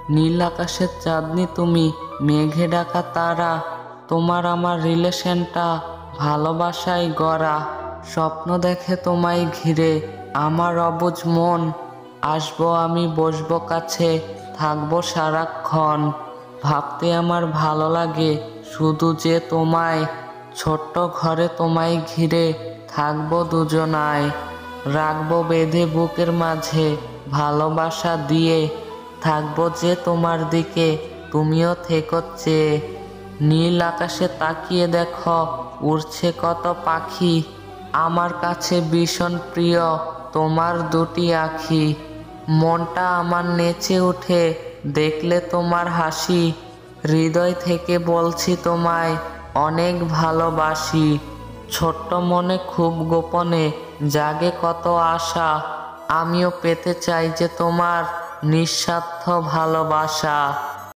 নীল আকাশের চাঁদনি তুমি, মেঘে ঢাকা তারা। তোমার আমার রিলেশনটা ভালোবাসায় গড়া। স্বপ্ন দেখে তোমায় ঘিরে আমার অবুঝ মন। আসবো আমি, বসবো কাছে, থাকবো সারাক্ষণ। ভাবতে আমার ভালো লাগে শুধু যে তোমায়। ছোট্ট ঘরে তোমায় ঘিরে থাকবো দুজনায়। রাখবো বেঁধে বুকের মাঝে ভালোবাসা দিয়ে। থাকবো যে তোমার দিকে, তুমিও থেকো চেয়ে। নীল আকাশে তাকিয়ে দেখো, উড়ছে কত পাখি। আমার কাছে ভীষণ প্রিয় তোমার দুটি আখি। মনটা আমার নেচে ওঠে দেখলে তোমার হাসি। হৃদয় থেকে বলছি তোমায় অনেক ভালোবাসি। ছোট্ট মনে খুব গোপনে জাগে কত আশা। আমিও পেতে চাই যে তোমার নিঃস্বার্থ ভালোবাসা।